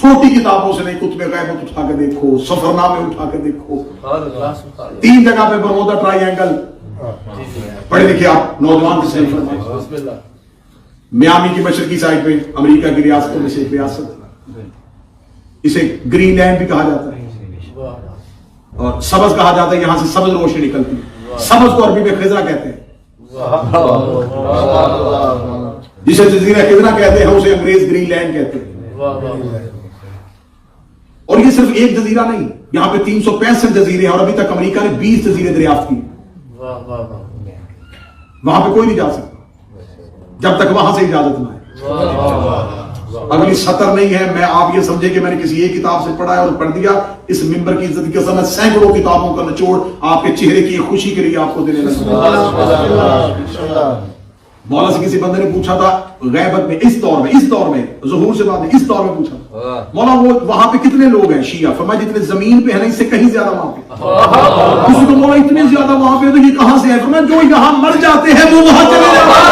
छोटी किताबों से नहीं, कुतुब गैबत उठा के देखो, सफरनामे उठा के देखो, 3 जगह पे बरमूदा ट्रायंगल पढ़े लिखे आप नौजवान की सही फरमाए। मियामी की मशरकी साइड पे अमेरिका की रियासतों में से एक रियासत, इसे ग्रीनलैंड भी कहा जाता है और सबज कहा जाता है, यहां से सबज रोशनी निकलती है। सबज को अरबी में खिजरा कहते हैं, जिसे जजीरा खिजरा कहते हैं उसे अंग्रेज ग्रीनलैंड कहते हैं। और ये सिर्फ एक जजीरा नहीं, यहां पे 365 जजीरे हैं और अभी तक अमेरिका ने 20 जजीरे दरियाफ्त किए। वहां पे कोई नहीं जा सकता जब तक वहां से इजाजत ना आए। अगली सतर नहीं है, मैं आप ये समझे कि मैंने किसी एक किताब से पढ़ा है और पढ़ दिया। इस मिंबर की इज्जत के समय सैकड़ों किताबों का निचोड़ आपके चेहरे की खुशी के लिए आपको देने लगा। मौला से किसी बंदे ने पूछा था गैबत में, इस दौर में ज़ुहूर से बाद में, इस दौर में पूछा मौला वो वहां पे कितने लोग हैं शिया? फरमाया जितने जमीन पे है ना इससे कहीं ज्यादा वहां पे। किसी को मौला इतने ज्यादा वहां पे तो ये कहां से है? फरमाया जो यहां मर जाते हैं वो वहां चले जाते हैं।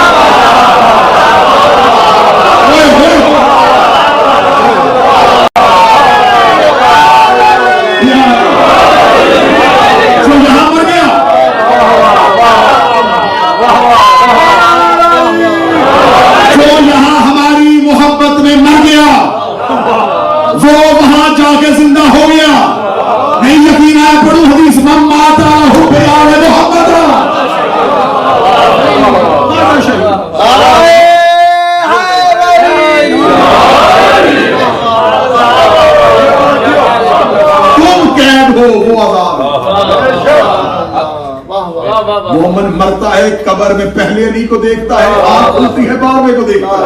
मोहम्मद मरता है कब्र में पहले अली को देखता है, आंख खुलती है बारहवें को देखता है।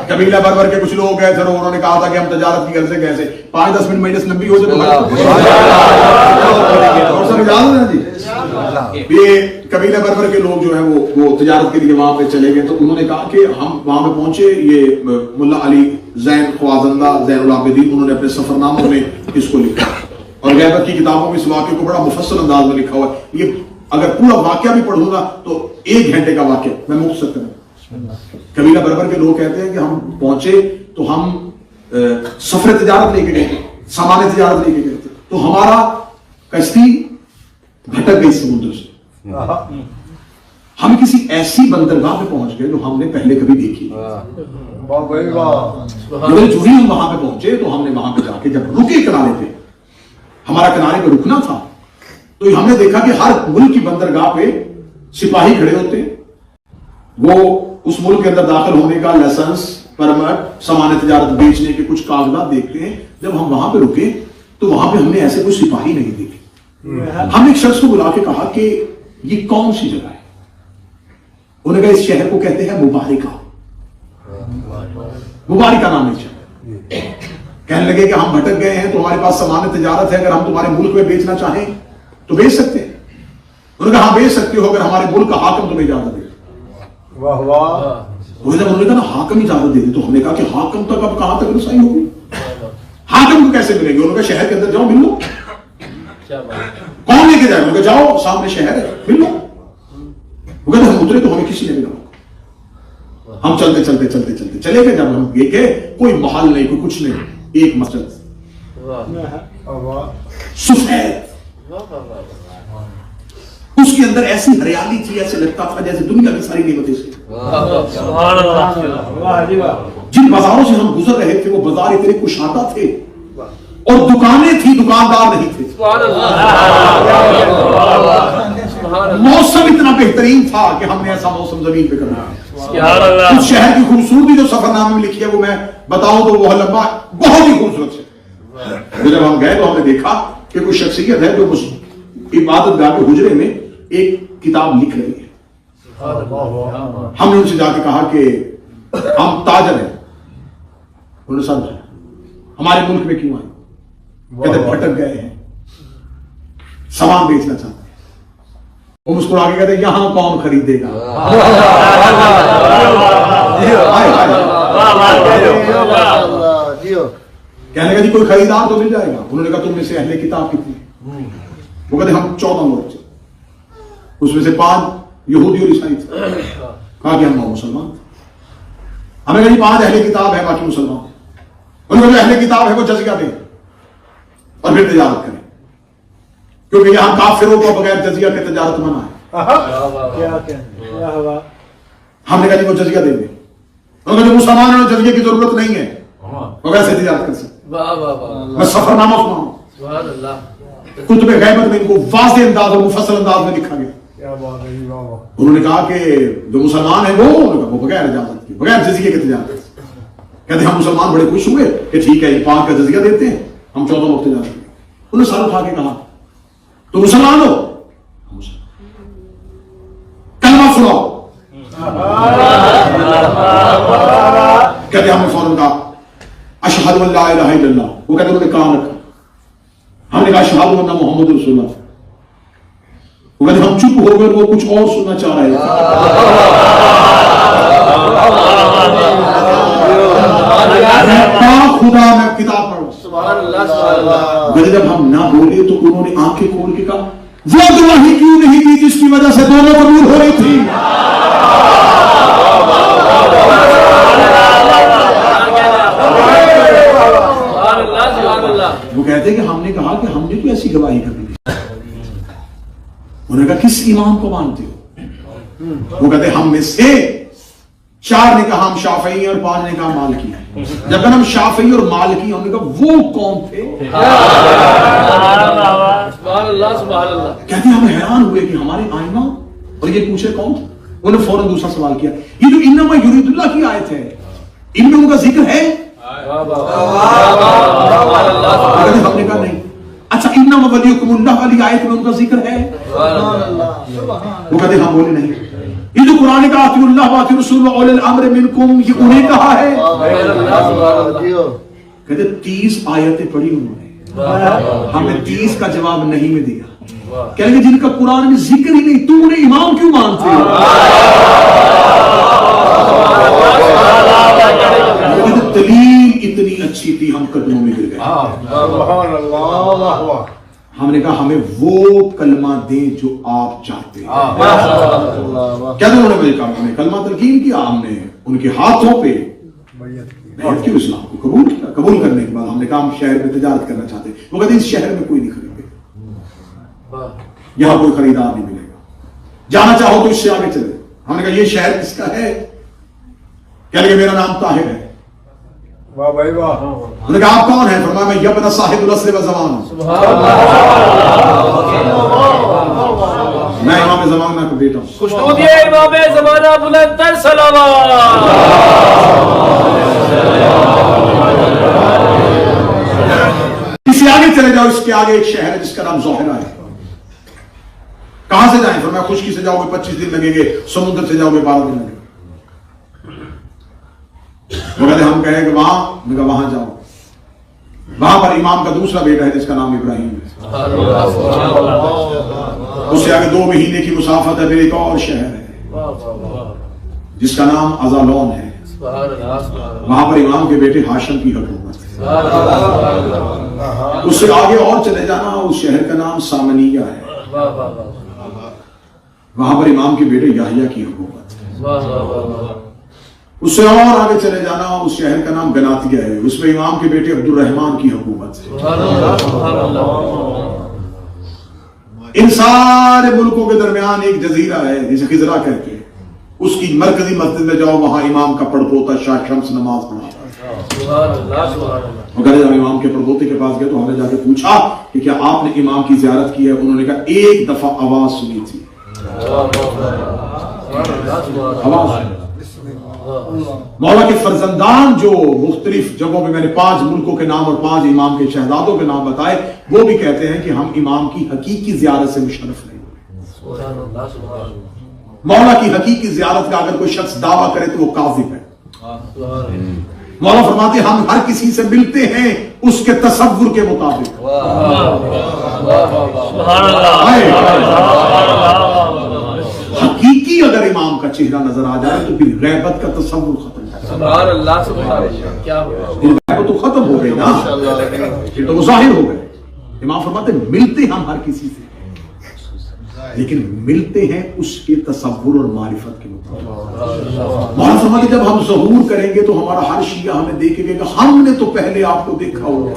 कबीला बरबर के कुछ लोग गए थे, उन्होंने कहा था कि हम तजारत की गर्ज से कैसे 5-10 मिनट मजलिस लंबी हो जाए जी। ये कबीला बरबर के लोग जो है वो तजारत के लिए वहां पे चले गए, तो उन्होंने कहा कि हम वहां पे पहुंचे। ये मुल्ला अली जैन ख्वाजंदा ज़ैनुल आबिदीन, उन्होंने अपने सफरनामों में इसको लिखा और गैबत की किताबों में इस वाक्य को बड़ा मुफस्सल अंदाज में लिखा हुआ है। ये अगर पूरा वाक्य भी पढ़ूंगा तो 1 घंटे का वाक्य मैं मुख्तसर करूं। कबीला बरबर के लोग कहते हैं कि हम पहुंचे तो हम सफर तिजारत लेके गए, सामान तिजारत लेके गए थे, तो हमारा कश्ती भटक गई समुद्र से। हम किसी ऐसी बंदरगाह पे पहुंच गए जो हमने पहले कभी देखी। जो ही हम वहां पे पहुंचे तो हमने वहां पे जाके जब रुके किनारे पे, हमारा किनारे पे रुकना था, तो हमने देखा कि हर मुल्क की बंदरगाह पे सिपाही खड़े होते हैं। वो उस मुल्क के अंदर दाखिल होने का लाइसेंस, परमिट, सामान तिजारत बेचने के कुछ कागजात देखते हैं। जब हम वहां पे रुके तो वहां पे हमने ऐसे कोई सिपाही नहीं देखे। हमने एक शख्स को बुला के कहा कि ये कौन सी जगह है? उन्होंने कहा इस शहर को कहते हैं मुबारिका। मुबारिका नाम है। कहने लगे कि हम भटक गए हैं तो हमारे पास सामान तिजारत है, अगर हम तुम्हारे मुल्क में बेचना चाहें तो बेच सकते हैं। उन्होंने कहा हाँ बेच सकते हो, अगर हमारे मुल्क का हाकिम तुम्हें इजाजत दे। वाह वाह। उन्होंने कहा ना हाकिम इजाजत दे दे, तो हमने कहा कि हाकिम तक अब कहां तक रसाई होगी? हाकिम को कैसे मिलेंगे? उन्होंने कहा शहर के अंदर जाओ मिल लो। कौन लेके जाएगा? उन्होंने कहा जाओ सामने शहर है मिल लो। वो कहते हम उतरे तो हमें किसी ने मिला। हम चलते चलते चलते चलते चले गए। जब हम देखे कोई महल नहीं, कोई कुछ नहीं, एक मस्जिद सफेद, उसके अंदर ऐसी हरियाली थी, ऐसे लगता था जैसे दुनिया की सारी नेमतें से। जिन बाजारों से हम गुजर रहे थे वो बाजार इतने कुशादा थे और दुकानें थी, दुकानदार नहीं थे। मौसम इतना बेहतरीन था कि हमने ऐसा मौसम जमीन पे करना है। उस शहर की खूबसूरती जो सफरनामे में लिखी है वो मैं बताऊं तो वो लंबा बहुत ही खूबसूरत है। जब हम गए तो हमने देखा कि कोई शख्सियत है जो उस इबादत गाह के हुजरे में एक किताब लिख रही है। हमने उनसे जाके कहा कि हम ताजर हैं। उन्होंने समझा हमारे मुल्क में क्यों आए? कहते भटक गए हैं, सामान बेचना चाहते हैं। वो मुस्कुरा के कहते यहां कौन खरीदेगा? कहने का जी कोई खरीदार तो मिल जाएगा। उन्होंने कहा तुम में से अहले किताब कितनी? वो कहते हम 14 लोग थे, उसमें से 5 यहूदी और ईसाई थे। कहा कि हम मुसलमान थे। ہمیں کہیں 5 اہل کتاب ہے باقی مسلمان، ان کو جو اہل کتاب ہے وہ جزیہ دیں اور پھر تجارت کریں، کیونکہ یہاں کافروں کو بغیر جزیہ کے تجارت منع ہے۔ ہم نے کہا جی وہ جزیہ دیں گے، ان کو جو مسلمان ہیں جزیے کی ضرورت نہیں ہے، وہ ویسے تجارت کر سکتے۔ میں سفر نامہ سناؤں، کتب غیبت میں ان کو واضح انداز اور مفصل انداز میں لکھا گیا۔ انہوں نے کہا کہ جو مسلمان ہیں وہ بغیر اجازت کے بغیر جزیے کے تجارت کرتے ہیں۔ کہتے ہیں ہم مسلمان بڑے خوش ہوئے کہ ٹھیک ہے 5 کا جزیہ دیتے ہیں، ہم 14 وقت تجارت کریں۔ انہوں نے سر اٹھا کے کہا تو مسلمان ہو، کلمہ سناؤ۔ کہتے ہم نے فوراً کہا اشہد ان لا الہ الا اللہ۔ وہ کہتے انہوں نے کہاں رکھا؟ ہم نے کہا اشہد ان محمد رسول اللہ۔ وہ کہتے ہم چپ ہو گئے، وہ کچھ اور سننا چاہ رہے ہیں۔ خدا میں کتاب پڑھوں، جب ہم نہ بولے تو انہوں نے آنکھیں کھول کے کہا وہ گواہی کیوں نہیں دی جس کی وجہ سے دونوں کو دور ہو رہی تھی؟ وہ کہتے ہیں کہ ہم نے کہا کہ ہم نے کوئی ایسی گواہی کبھی نہیں۔ انہوں نے کہا کس امام کو مانتے ہو؟ وہ کہتے ہیں ہم میں سے 4 نے کہا ہم شافعی ہیں اور 5 نے کہا مالکی ہیں۔ جب کہ ہم شافعی اور مالکی ہیں، انہوں نے کہا وہ کون تھے؟ کہتے ہیں ہم حیران ہوئے کہ ہمارے آئمہ اور یہ پوچھے کون تھے؟ انہوں نے فوراً دوسرا سوال کیا، یہ جو انما یرید اللہ کی آیت ہے ان میں ان کا ذکر ہے؟ ہم نے کہا نہیں۔ اچھا انما ولیکم اللہ والی آیت میں ان کا ذکر ہے؟ وہ کہتے ہم بولے نہیں۔ یہ جو قرآن کا اطیعوا اللہ واطیعوا الرسول واولی الامر منکم یہ انہیں کہا ہے؟ کہتے 30 آیتیں پڑھی انہوں نے، ہمیں 30 کا جواب نہیں میں دیا۔ کہنے کہ جن کا قرآن میں ذکر ہی نہیں تو انہیں امام کیوں مانتے ہو؟ دلیل اتنی اچھی تھی ہم قدموں میں گر گئے۔ ہم نے کہا ہمیں وہ کلمہ دیں جو آپ چاہتے ہیں۔ کیا انہوں نے مجھے کہا ہمیں کلمہ تلقین کیا، ہم نے ان کے ہاتھوں پہ بیعت کی، اسلام کو قبول کیا۔ قبول کرنے کے بعد ہم نے کہا ہم شہر میں تجارت کرنا چاہتے ہیں۔ وہ کہتے ہیں اس شہر میں کوئی نہیں خریدے، یہاں کوئی خریدار نہیں ملے گا، جانا چاہو تو اس سے آگے چلے۔ ہم نے کہا یہ شہر کس کا ہے؟ کہنے کہ میرا نام طاہر ہے۔ واہ بھائی واہ۔ انہوں نے کہا آپ کون ہیں؟ فرمایا میں یبن صاحب العصر والزمان ہوں، میں امام زمانہ کا بیٹا ہوں۔ خوشنودی امام زمانہ بلند تر صلوات۔ اس سے آگے چلے جاؤ، اس کے آگے ایک شہر ہے جس کا نام زوہرہ ہے۔ کہاں سے جائیں؟ فرمایا خشکی سے جاؤ گے 25 دن لگیں گے، سمندر سے جاؤ گے 12 دن لگیں گے۔ وہ کہتے ہم کہیں کہ وہاں جاؤ، وہاں پر امام کا دوسرا بیٹا ہے جس کا نام ابراہیم ہے۔ اس سے آگے 2 مہینے کی مسافت ہے، پھر ایک اور شہر ہے جس کا نام ازالون ہے، وہاں پر امام کے بیٹے ہاشم کی حکومت ہے۔ اس سے آگے اور چلے جانا، اس شہر کا نام سامنیہ ہے، وہاں پر امام کے بیٹے یحییٰ کی حکومت ہے۔ اس سے اور آگے چلے جانا، اس شہر کا نام گناتیہ ہے، اس میں امام کے بیٹے عبد الرحمن کی حکومت ہے۔ ان سارے ملکوں کے درمیان ایک جزیرہ ہے جسے خضرا کہتے ہیں، اس کی مرکزی مسجد میں جاؤ، وہاں امام کا پڑپوتا شاہ شمس نماز پڑھاتا ہے۔ مگر جب امام کے پڑپوتے کے پاس گئے تو ہم نے جا کے پوچھا کہ کیا آپ نے امام کی زیارت کی ہے؟ انہوں نے کہا ایک دفعہ آواز سنی تھی۔ آواز مولا کے فرزندان جو مختلف جگہوں پہ میں نے 5 ملکوں کے نام اور 5 امام کے شہزادوں کے نام بتائے، وہ بھی کہتے ہیں کہ ہم امام کی حقیقی زیارت سے مشرف نہیں ہوئے۔ مولا کی حقیقی زیارت کا اگر کوئی شخص دعویٰ کرے تو وہ کاذب ہے۔ مولا فرماتے ہیں ہم ہر کسی سے ملتے ہیں اس کے تصور کے مطابق۔ حقیقی اگر امام کا چہرہ نظر آ جائے تو پھر غیبت کا تصور ختم ہو جائے، غیبت تو ختم ہو گئی نا، پھر تو وہ ظاہر ہو گئے۔ امام فرماتے ہیں ملتے ہم ہر کسی سے، لیکن ملتے ہیں اس کے تصور اور معرفت کے مطابق. مولانا فرماتے جب ہم ظہور کریں گے تو ہمارا ہر شیعہ ہمیں دیکھے گا کہ ہم نے تو پہلے آپ کو دیکھا ہوگا.